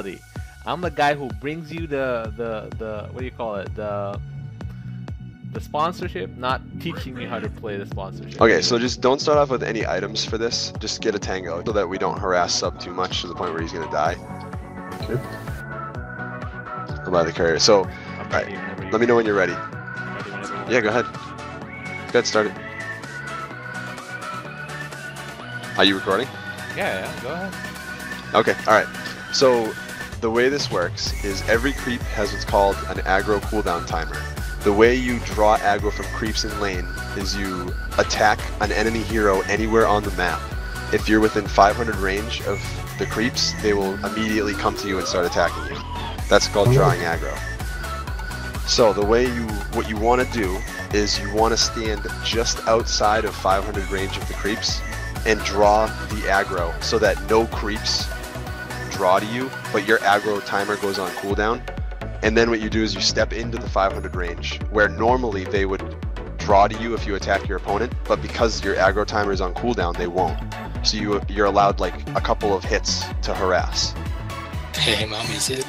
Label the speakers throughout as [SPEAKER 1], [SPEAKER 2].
[SPEAKER 1] reality. I'm the guy who brings you the what do you call it, the sponsorship, not teaching me how to play the sponsorship.
[SPEAKER 2] Okay, so just don't start off with any items for this. Just get a tango so that we don't harass Sub too much to the point where he's gonna die.
[SPEAKER 3] Okay.
[SPEAKER 2] I'll buy the carrier. So, alright, let me know when you're ready. Yeah, go ahead. Go ahead, start it. Are you recording?
[SPEAKER 1] Yeah, go ahead.
[SPEAKER 2] Okay, alright. So, the way this works is every creep has what's called an aggro cooldown timer. The way you draw aggro from creeps in lane is you attack an enemy hero anywhere on the map. If you're within 500 range of the creeps, they will immediately come to you and start attacking you. That's called drawing aggro. So the way what you want to do is you want to stand just outside of 500 range of the creeps and draw the aggro so that no creeps draw to you, but your aggro timer goes on cooldown. And then what you do is you step into the 500 range, where normally they would draw to you if you attack your opponent, but because your aggro timer is on cooldown, they won't. So you're allowed like a couple of hits to harass.
[SPEAKER 4] Hey, mommy's it.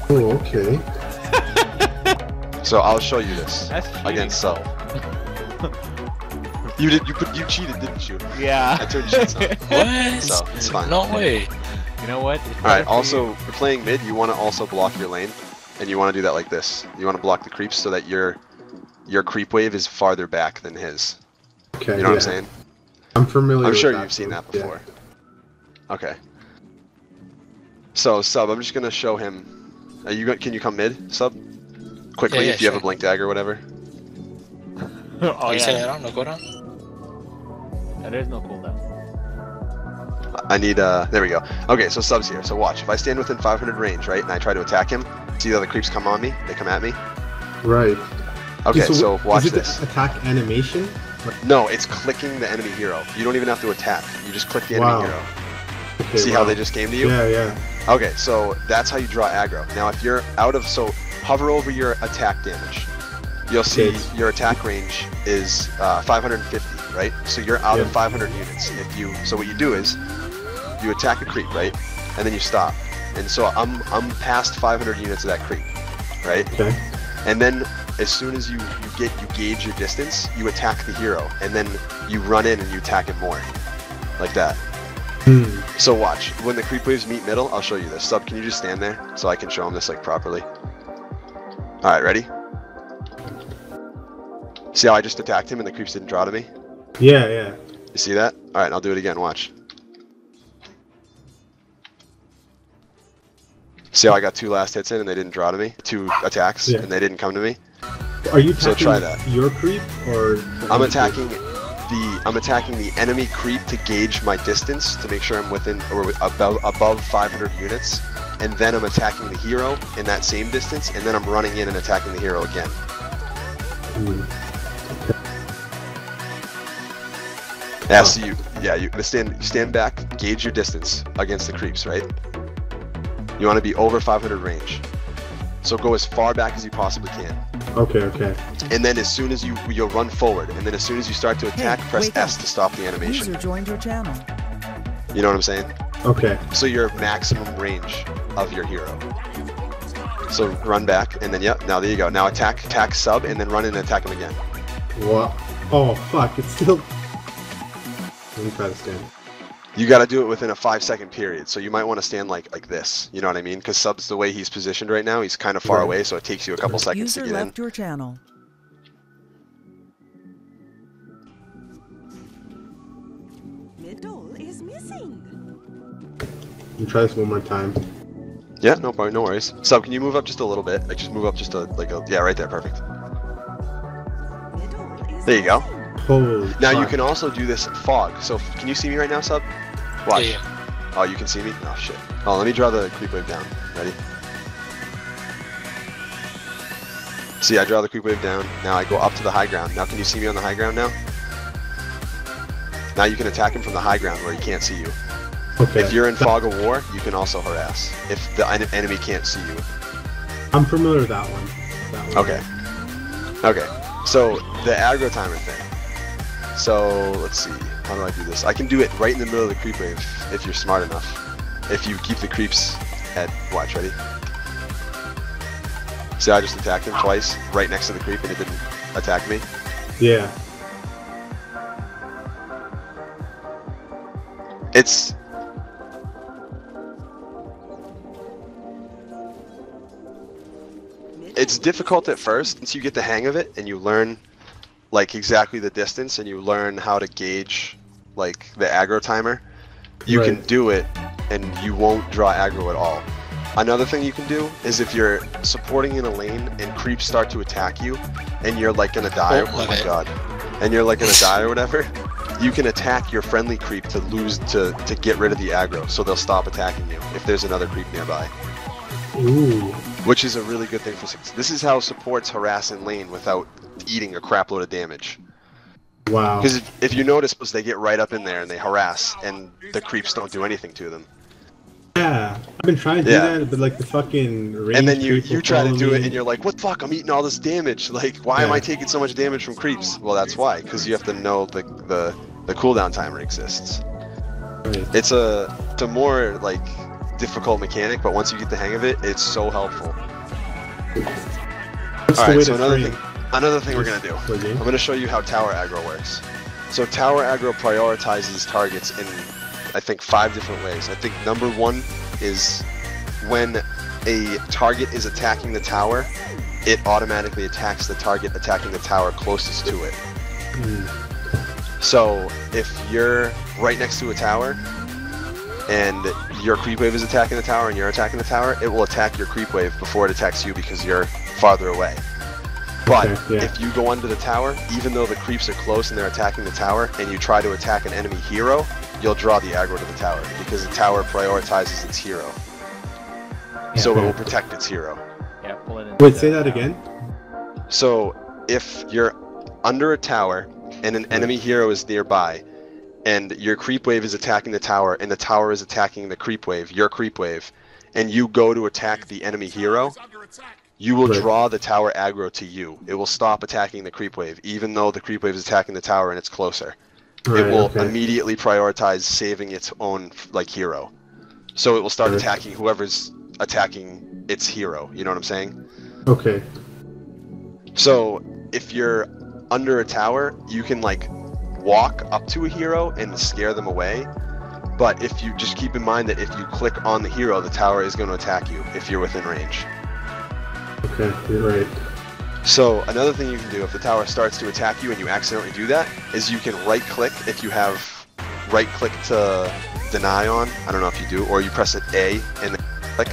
[SPEAKER 3] Oh, okay.
[SPEAKER 2] So I'll show you this
[SPEAKER 1] That's
[SPEAKER 2] against Sub. You cheated, didn't you?
[SPEAKER 1] Yeah.
[SPEAKER 2] I turned cheats on.
[SPEAKER 4] What?
[SPEAKER 2] So it's fine.
[SPEAKER 4] No way.
[SPEAKER 1] You know what?
[SPEAKER 2] Alright, also, for playing mid, you want to also block your lane, and you want to do that like this. You want to block the creeps so that your creep wave is farther back than his.
[SPEAKER 3] Okay.
[SPEAKER 2] You know what I'm saying?
[SPEAKER 3] I'm familiar.
[SPEAKER 2] I'm
[SPEAKER 3] with
[SPEAKER 2] sure
[SPEAKER 3] that
[SPEAKER 2] you've seen
[SPEAKER 3] move,
[SPEAKER 2] that before. Yeah. Okay. So, Sub, I'm just going to show him. Can you come mid, Sub? Quickly,
[SPEAKER 4] Yeah,
[SPEAKER 2] if you have
[SPEAKER 4] sure.
[SPEAKER 2] a blink dagger or whatever.
[SPEAKER 1] Oh
[SPEAKER 4] You said
[SPEAKER 1] yeah.
[SPEAKER 4] I don't know, go down.
[SPEAKER 1] Yeah, there's no cooldown.
[SPEAKER 2] I need, there we go. Okay, so Sub's here. So watch, if I stand within 500 range, right, and I try to attack him, see the other creeps come on me? They come at me?
[SPEAKER 3] Right.
[SPEAKER 2] Okay, so watch
[SPEAKER 3] is it
[SPEAKER 2] this.
[SPEAKER 3] the attack animation?
[SPEAKER 2] No, it's clicking the enemy hero. You don't even have to attack. You just click the enemy hero.
[SPEAKER 3] Okay,
[SPEAKER 2] See how they just came to you?
[SPEAKER 3] Yeah, yeah.
[SPEAKER 2] Okay, so that's how you draw aggro. Now if you're out of, so hover over your attack damage. You'll see
[SPEAKER 3] Okay.
[SPEAKER 2] your attack range is 550, right? So you're out of
[SPEAKER 3] Yeah.
[SPEAKER 2] 500 units. So what you do is, you attack a creep, right? And then you stop. And so I'm past 500 units of that creep, right?
[SPEAKER 3] Okay.
[SPEAKER 2] And then as soon as you gauge your distance, you attack the hero, and then you run in and you attack him more, like that. So watch, when the creep waves meet middle, I'll show you this. Sub, can you just stand there so I can show him this like properly? All right, ready? See how I just attacked him and the creeps didn't draw to me?
[SPEAKER 3] Yeah, yeah.
[SPEAKER 2] You see that? All right, I'll do it again. Watch. See how I got 2 last hits in and they didn't draw to me? 2 attacks
[SPEAKER 3] Yeah.
[SPEAKER 2] and they didn't come to me?
[SPEAKER 3] Are you
[SPEAKER 2] So
[SPEAKER 3] attacking
[SPEAKER 2] try that.
[SPEAKER 3] your creep or?
[SPEAKER 2] I'm attacking the enemy creep to gauge my distance to make sure I'm within or above 500 units, and then I'm attacking the hero in that same distance, and then I'm running in and attacking the hero again. Yeah, so you stand back, gauge your distance against the creeps, right? You want to be over 500 range. So go as far back as you possibly can.
[SPEAKER 3] Okay, okay.
[SPEAKER 2] And then as soon as you'll run forward, and then as soon as you start to attack, press S to stop the animation.
[SPEAKER 5] User joined your channel.
[SPEAKER 2] You know what I'm saying?
[SPEAKER 3] Okay.
[SPEAKER 2] So your maximum range of your hero. So run back, and then yep, now there you go. Now attack Sub, and then run in and attack him again.
[SPEAKER 3] What? Oh fuck! It's still. Let me try to stand.
[SPEAKER 2] You got to do it within a 5-second period, so you might want to stand like this. You know what I mean? Because Sub's the way he's positioned right now. He's kind of far
[SPEAKER 3] Right.
[SPEAKER 2] away, so it takes you a couple seconds
[SPEAKER 5] User
[SPEAKER 2] to get in.
[SPEAKER 5] left your channel.
[SPEAKER 6] Middle is missing.
[SPEAKER 3] Let me try this one more time.
[SPEAKER 2] Yeah, no problem, no worries. Sub, can you move up just a little bit? Like just move up just yeah, right there, perfect.
[SPEAKER 6] Middle is
[SPEAKER 2] There you go.
[SPEAKER 6] missing.
[SPEAKER 3] Holy.
[SPEAKER 2] Now you
[SPEAKER 3] fuck.
[SPEAKER 2] can also do this fog. So can you see me right now, Sub? Watch.
[SPEAKER 4] Yeah.
[SPEAKER 2] Oh, you can see me? Oh shit. Oh, let me draw the creep wave down. Ready? See, I draw the creep wave down. Now I go up to the high ground. Now can you see me on the high ground now? Now you can attack him from the high ground where he can't see you.
[SPEAKER 3] Okay.
[SPEAKER 2] If you're in fog of war, you can also harass. If the enemy can't see you.
[SPEAKER 3] I'm familiar with that one. That one.
[SPEAKER 2] Okay. Okay. So the aggro timer thing. So let's see. How do I do this? I can do it right in the middle of the creep wave if you're smart enough. If you keep the creeps Ed, watch, ready? See, I just attacked him twice, right next to the creep, and it didn't attack me.
[SPEAKER 3] Yeah.
[SPEAKER 2] It's difficult at first once you get the hang of it and you learn like exactly the distance and you learn how to gauge like the aggro timer. You can do it and you won't draw aggro at all. Another thing you can do is if you're supporting in a lane and creeps start to attack you and you're like gonna die, oh my god, and you're like gonna die or whatever, you can attack your friendly creep to get rid of the aggro, so they'll stop attacking you if there's another creep nearby.
[SPEAKER 3] Ooh.
[SPEAKER 2] Which is a really good thing for support. This is how supports harass in lane without eating a crap load of damage.
[SPEAKER 3] Wow.
[SPEAKER 2] Because if you notice, they get right up in there and they harass, and the creeps don't do anything to them.
[SPEAKER 3] Yeah, I've been trying to do that, but like the fucking range.
[SPEAKER 2] And then you try to do it, and you're like, what the fuck? I'm eating all this damage. Like, why am I taking so much damage from creeps? Well, that's why. Because you have to know the cooldown timer exists.
[SPEAKER 3] Right.
[SPEAKER 2] It's a more like difficult mechanic, but once you get the hang of it, it's so helpful. Alright, so another thing we're gonna do. I'm gonna show you how tower aggro works. So tower aggro prioritizes targets in, I think, 5 different ways. I think number 1 is when a target is attacking the tower, it automatically attacks the target attacking the tower closest to it. So if you're right next to a tower and your creep wave is attacking the tower and you're attacking the tower, it will attack your creep wave before it attacks you because you're farther away. But if you go under the tower, even though the creeps are close and they're attacking the tower, and you try to attack an enemy hero, you'll draw the aggro to the tower because the tower prioritizes its hero. So it will protect its hero.
[SPEAKER 1] Yeah, pull it in.
[SPEAKER 3] Wait, say that again?
[SPEAKER 2] So if you're under a tower and an enemy hero is nearby, and your creep wave is attacking the tower, and the tower is attacking the creep wave, your creep wave, and you go to attack the enemy hero, you will draw the tower aggro to you. It will stop attacking the creep wave, even though the creep wave is attacking the tower and it's closer. It will immediately prioritize saving its own like hero. So it will start attacking whoever's attacking its hero. You know what I'm saying?
[SPEAKER 3] Okay.
[SPEAKER 2] So if you're under a tower, you can like walk up to a hero and scare them away. But if you just keep in mind that if you click on the hero, the tower is going to attack you if you're within range.
[SPEAKER 3] Okay, you're right.
[SPEAKER 2] So another thing you can do if the tower starts to attack you and you accidentally do that is you can right click if you have right click to deny on. I don't know if you do, or you press an A and then click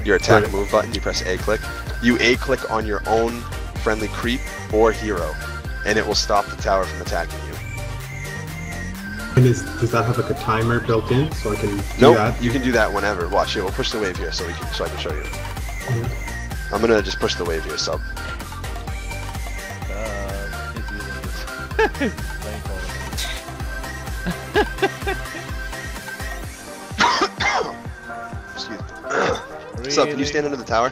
[SPEAKER 2] your attack move button, you press A click. You A click on your own friendly creep or hero and it will stop the tower from attacking you.
[SPEAKER 3] And does that have like a timer built in so I can do that?
[SPEAKER 2] You can do that whenever. Watch, here, we'll push the wave here so I can show you. I'm gonna just push the wave here, sub. Excuse me. Sub, can you stand under the tower?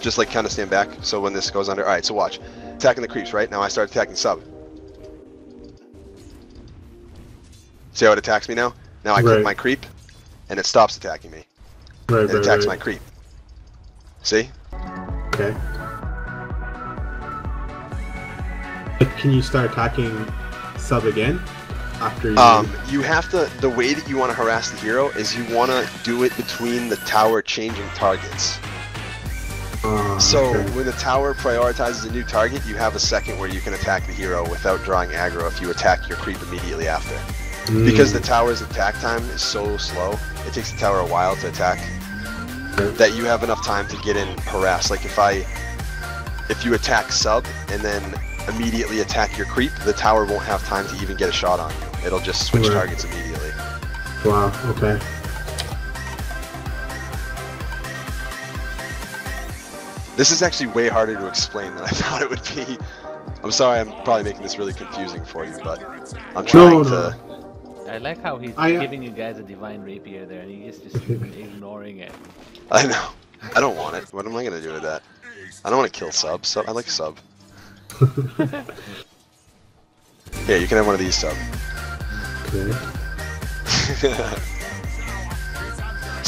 [SPEAKER 2] Just like kind of stand back so when this goes under. Alright, so watch. Attacking the creeps, right? Now I start attacking sub. See how it attacks me now? Now I click my creep, and it stops attacking me. It attacks my creep. See?
[SPEAKER 3] Okay. But can you start attacking sub again? After you...
[SPEAKER 2] you have to, the way that you want to harass the hero is you want to do it between the tower changing targets. So when the tower prioritizes a new target, you have a second where you can attack the hero without drawing aggro if you attack your creep immediately after. Because the tower's attack time is so slow, it takes the tower a while to attack, that you have enough time to get in harass. Like if you attack sub and then immediately attack your creep, the tower won't have time to even get a shot on you. It'll just switch targets immediately.
[SPEAKER 3] Wow, okay.
[SPEAKER 2] This is actually way harder to explain than I thought it would be. I'm sorry I'm probably making this really confusing for you, but I'm trying to...
[SPEAKER 1] I like how he's giving you guys a divine rapier there and he's just ignoring it.
[SPEAKER 2] I know. I don't want it. What am I going to do with that? I don't want to kill sub. I like sub. Here, you can have one of these, sub.
[SPEAKER 3] Okay.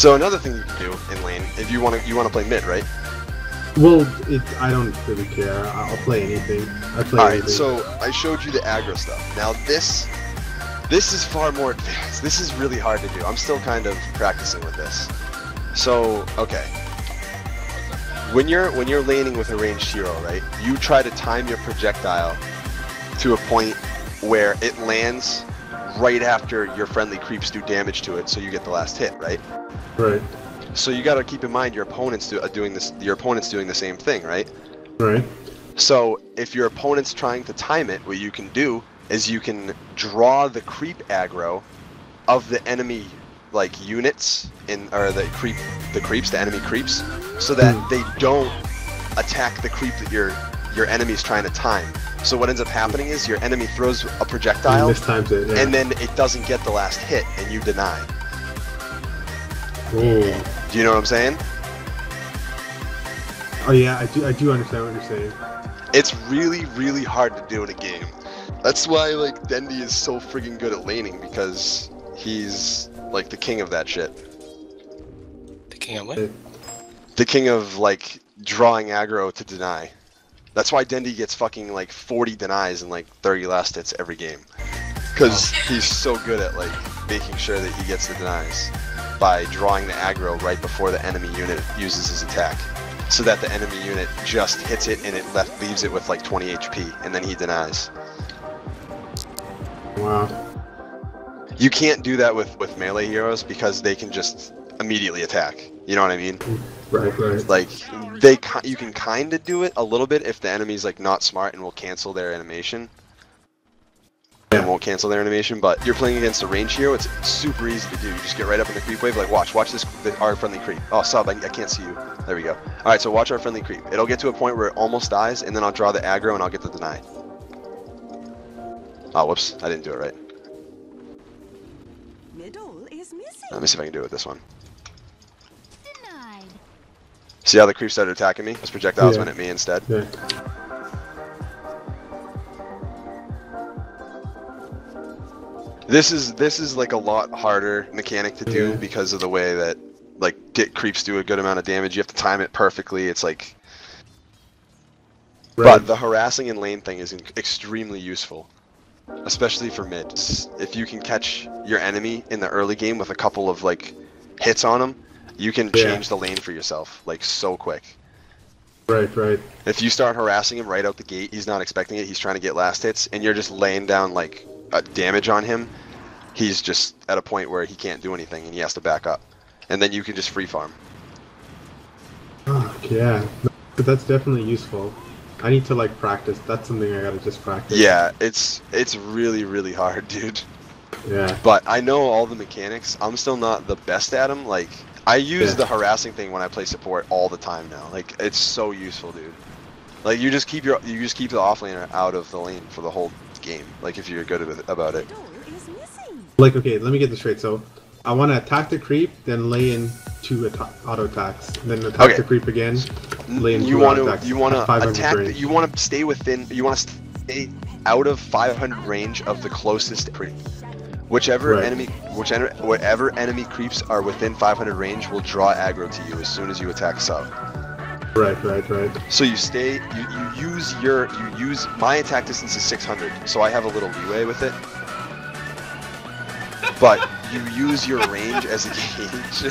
[SPEAKER 2] So another thing you can do in lane, if you want to play mid, right?
[SPEAKER 3] Well, I don't really care. I'll play anything.
[SPEAKER 2] Alright, so I showed you the aggro stuff. Now this is far more advanced. This is really hard to do. I'm still kind of practicing with this. So, okay. When you're laning with a ranged hero, right? You try to time your projectile to a point where it lands right after your friendly creeps do damage to it, so you get the last hit, right?
[SPEAKER 3] Right.
[SPEAKER 2] So you got to keep in mind your opponent's doing this. Your opponent's doing the same thing, right?
[SPEAKER 3] Right.
[SPEAKER 2] So if your opponent's trying to time it, what you can do is you can draw the creep aggro of the enemy like units or the enemy creeps, so that they don't attack the creep that your enemy's trying to time. So what ends up happening is your enemy throws a projectile,
[SPEAKER 3] mistimes it, yeah.
[SPEAKER 2] and then it doesn't get the last hit, and you deny.
[SPEAKER 3] Ooh.
[SPEAKER 2] Do you know what I'm saying?
[SPEAKER 3] Oh yeah, I do understand what you're saying.
[SPEAKER 2] It's really, really hard to do in a game. That's why like Dendi is so friggin' good at laning, because he's like the king of that shit.
[SPEAKER 4] The king of what?
[SPEAKER 2] The king of like drawing aggro to deny. That's why Dendi gets fucking like 40 denies and like 30 last hits every game. Because he's so good at like making sure that he gets the denies by drawing the aggro right before the enemy unit uses his attack. So that the enemy unit just hits it and it leaves it with like 20 HP, and then he denies.
[SPEAKER 3] Wow.
[SPEAKER 2] You can't do that with melee heroes because they can just immediately attack. You know what I mean?
[SPEAKER 3] Right, right.
[SPEAKER 2] Like you can kind of do it a little bit if the enemy's like not smart and will cancel their animation. And won't cancel their animation, but you're playing against a range hero, it's super easy to do. You just get right up in the creep wave, like watch this, our friendly creep. Oh, sub, I can't see you. There we go. Alright, so watch our friendly creep. It'll get to a point where it almost dies, and then I'll draw the aggro and I'll get the deny. Oh, whoops, I didn't do it right.
[SPEAKER 5] Middle is missing.
[SPEAKER 2] Let me see if I can do it with this one.
[SPEAKER 5] Denied.
[SPEAKER 2] See how the creep started attacking me? Those projectiles went at me instead.
[SPEAKER 3] Yeah.
[SPEAKER 2] This is like a lot harder mechanic to do because of the way that like creeps do a good amount of damage. You have to time it perfectly. It's like, but the harassing and lane thing is extremely useful, especially for mid. If you can catch your enemy in the early game with a couple of like hits on him, you can change the lane for yourself like so quick.
[SPEAKER 3] Right, right.
[SPEAKER 2] If you start harassing him right out the gate, he's not expecting it. He's trying to get last hits, and you're just laying down like damage on him. He's just at a point where he can't do anything and he has to back up, and then you can just free farm.
[SPEAKER 3] Oh, yeah, but that's definitely useful. I need to like practice. That's something I gotta just practice.
[SPEAKER 2] Yeah, it's really, really hard, dude.
[SPEAKER 3] Yeah.
[SPEAKER 2] But I know all the mechanics. I'm still not the best at them. Like I use the harassing thing when I play support all the time now. Like it's so useful, dude. Like you just keep the offlaner out of the lane for the whole game. Like if you're good about it.
[SPEAKER 3] Like, okay, let me get this straight. So, I want to attack the creep, then lay in 2 auto attacks, then attack the creep again, lay in 2 auto attacks.
[SPEAKER 2] You want to attack. You want to stay within. You want to stay out of 500 range of the closest creep. Whatever enemy creeps are within 500 range will draw aggro to you as soon as you attack sub.
[SPEAKER 3] Right.
[SPEAKER 2] So you stay. You use my attack distance is 600, so I have a little leeway with it. But you use your range as a gauge.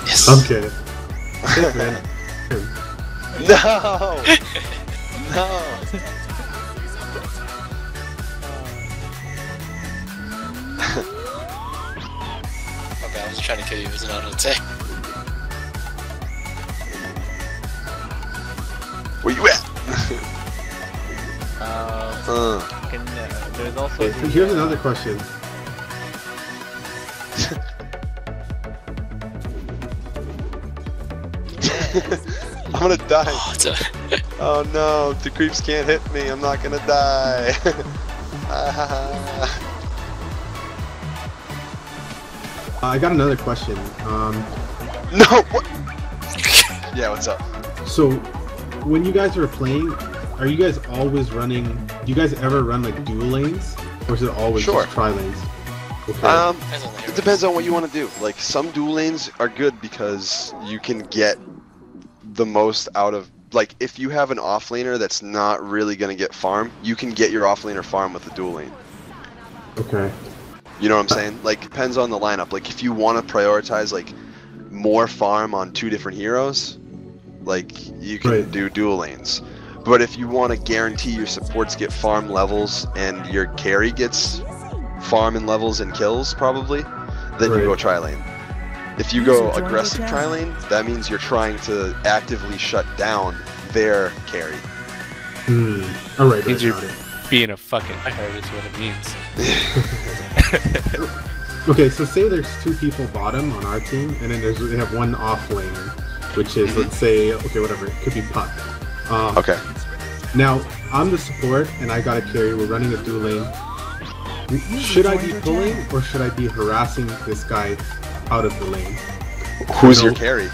[SPEAKER 4] Yes.
[SPEAKER 3] I'm kidding. Shit, man.
[SPEAKER 2] No! No!
[SPEAKER 4] Okay, I was trying to kill you with an auto attack.
[SPEAKER 2] Where you at?
[SPEAKER 1] There's also
[SPEAKER 3] Here's another question.
[SPEAKER 2] I'm gonna die. Oh no, the creeps can't hit me. I'm not gonna die.
[SPEAKER 3] I got another question.
[SPEAKER 2] No. What? Yeah, what's up?
[SPEAKER 3] So, when you guys are playing, are you guys always running? Do you guys ever run like dual lanes? Or is it always
[SPEAKER 2] Sure.
[SPEAKER 3] just tri-lanes? Okay.
[SPEAKER 2] It depends on what you want to do. Like, some dual lanes are good because you can get the most out of, like, if you have an offlaner that's not really going to get farm, you can get your offlaner farm with a dual lane.
[SPEAKER 3] Okay.
[SPEAKER 2] You know what I'm saying? Like, depends on the lineup. Like, if you want to prioritize, like, more farm on 2 different heroes, like, you can do dual lanes. But if you want to guarantee your supports get farm levels and your carry gets farm and levels and kills, probably, then you go tri-lane. If you go aggressive tri-lane, that means you're trying to actively shut down their carry.
[SPEAKER 3] Alright,
[SPEAKER 6] means you're being a fucking nerd is what it means.
[SPEAKER 3] Okay, so say there's 2 people bottom on our team, and then they have 1 off laner, which is, let's say, okay, whatever, it could be Puck.
[SPEAKER 2] Okay.
[SPEAKER 3] Now, I'm the support, and I got a carry, we're running a dual lane. Should I be pulling, or should I be harassing this guy out of the lane?
[SPEAKER 2] Who's your carry?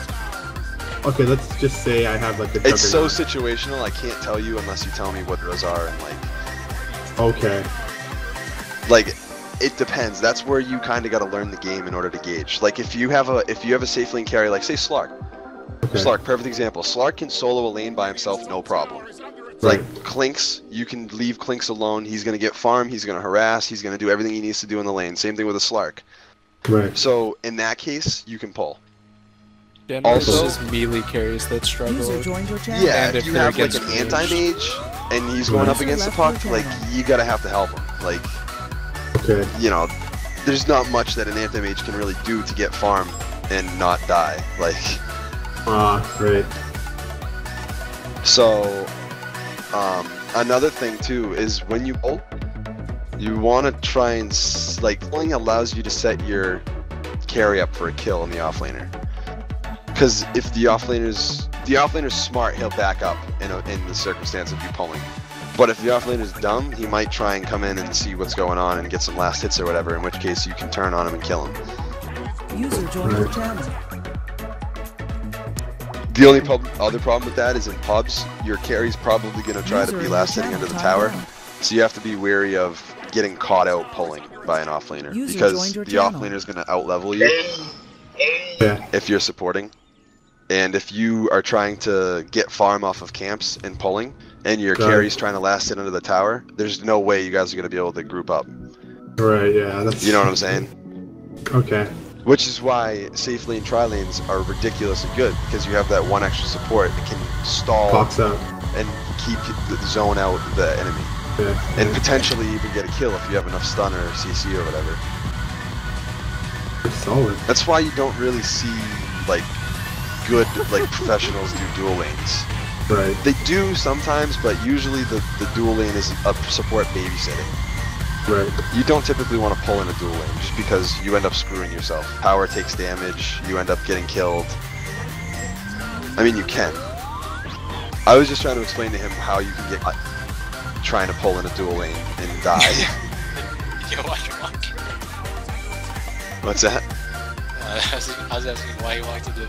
[SPEAKER 3] Okay, let's just say I have like a
[SPEAKER 2] It's so situational, I can't tell you unless you tell me what those are and like...
[SPEAKER 3] Okay.
[SPEAKER 2] Like, it depends. That's where you kind of got to learn the game in order to gauge. Like, if you have a safe lane carry, like say Slark.
[SPEAKER 3] Okay.
[SPEAKER 2] Slark, perfect example. Slark can solo a lane by himself, no problem.
[SPEAKER 3] Right.
[SPEAKER 2] Like Clinks, you can leave Clinks alone. He's gonna get farm. He's gonna harass. He's gonna do everything he needs to do in the lane. Same thing with a Slark.
[SPEAKER 3] Right.
[SPEAKER 2] So in that case, you can pull.
[SPEAKER 6] Also, just melee carries that struggle.
[SPEAKER 2] Yeah,
[SPEAKER 6] and
[SPEAKER 2] if you have like an anti-mage and he's going up against the Puck, like you gotta have to help him. Like,
[SPEAKER 3] okay,
[SPEAKER 2] you know, there's not much that an anti-mage can really do to get farm and not die. Like,
[SPEAKER 3] right.
[SPEAKER 2] So, another thing too is when you ult, you want to try and like pulling allows you to set your carry up for a kill in the offlaner. Because if the offlaner's smart, he'll back up in the circumstance of you pulling. But if the offlaner's dumb, he might try and come in and see what's going on and get some last hits or whatever. In which case, you can turn on him and kill him.
[SPEAKER 7] User joined your channel.
[SPEAKER 2] The only other problem with that is in pubs, your carry's probably going to try to be last hitting under the tower. So you have to be wary of getting caught out pulling by an offlaner. Because the offlaner's going to outlevel you if you're supporting. And if you are trying to get farm off of camps and pulling, and your carry's trying to last hit under the tower, there's no way you guys are going to be able to group up.
[SPEAKER 3] Right, yeah. That's...
[SPEAKER 2] You know what I'm saying?
[SPEAKER 3] Okay.
[SPEAKER 2] Which is why safe lane tri-lanes are ridiculously good, because you have that one extra support that can stall and keep the zone out the enemy.
[SPEAKER 3] Yeah.
[SPEAKER 2] And potentially even get a kill if you have enough stun or CC or whatever.
[SPEAKER 3] Solid.
[SPEAKER 2] That's why you don't really see like good professionals do dual lanes.
[SPEAKER 3] Right.
[SPEAKER 2] They do sometimes, but usually the dual lane is a support babysitting.
[SPEAKER 3] Right.
[SPEAKER 2] You don't typically want to pull in a dual lane just because you end up screwing yourself. Power takes damage, you end up getting killed. I mean, you can. I was just trying to explain to him how you can get trying to pull in a dual lane and die.
[SPEAKER 4] Yo, why you walk?
[SPEAKER 2] What's that?
[SPEAKER 4] I was asking why you walked to the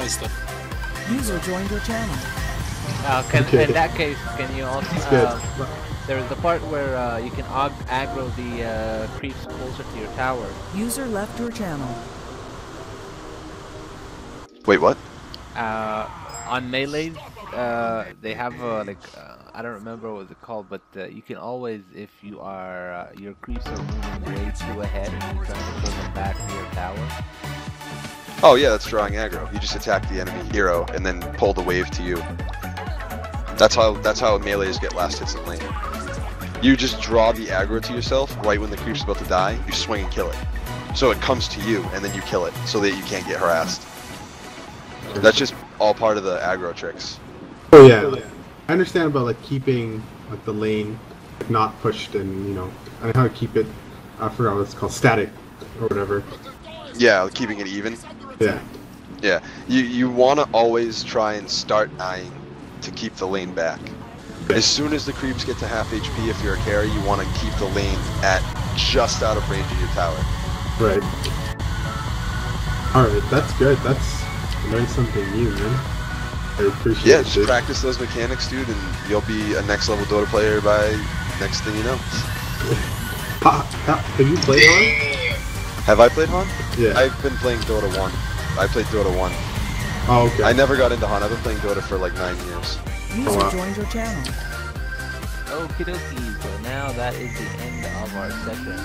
[SPEAKER 4] stuff.
[SPEAKER 7] User joined your channel.
[SPEAKER 1] In that case, can you also... there's the part where you can aggro the creeps closer to your tower.
[SPEAKER 7] User left your channel.
[SPEAKER 2] Wait, what?
[SPEAKER 1] On melee, they have I don't remember what it's called, but you can always, if you are your creeps are moving way too ahead and you're trying to pull them back to your tower.
[SPEAKER 2] Oh yeah, that's drawing aggro. You just attack the enemy hero and then pull the wave to you. That's how melees get last hits in lane. You just draw the aggro to yourself right when the creep's about to die. You swing and kill it, so it comes to you and then you kill it so that you can't get harassed. That's just all part of the aggro tricks.
[SPEAKER 3] Oh yeah, I understand about like keeping like the lane not pushed and I know how to keep it. I forgot what it's called, static or whatever.
[SPEAKER 2] Yeah, keeping it even.
[SPEAKER 3] Yeah.
[SPEAKER 2] Yeah, you want to always try and start dying to keep the lane back. As soon as the creeps get to half HP, if you're a carry, you want to keep the lane at just out of range of your tower.
[SPEAKER 3] Right. Alright, that's good. Learn something new, man. I appreciate it.
[SPEAKER 2] Yeah, just practice those mechanics, dude, and you'll be a next level Dota player by next thing you know.
[SPEAKER 3] Have you played Han?
[SPEAKER 2] Have I played Han?
[SPEAKER 3] Yeah.
[SPEAKER 2] I've been playing Dota 1. I played Dota 1.
[SPEAKER 3] Oh, okay.
[SPEAKER 2] I never got into Han. I've been playing Dota for like 9 years.
[SPEAKER 7] User
[SPEAKER 3] wow.
[SPEAKER 7] joined your channel.
[SPEAKER 1] Okie dokie, so now that is the end of our session.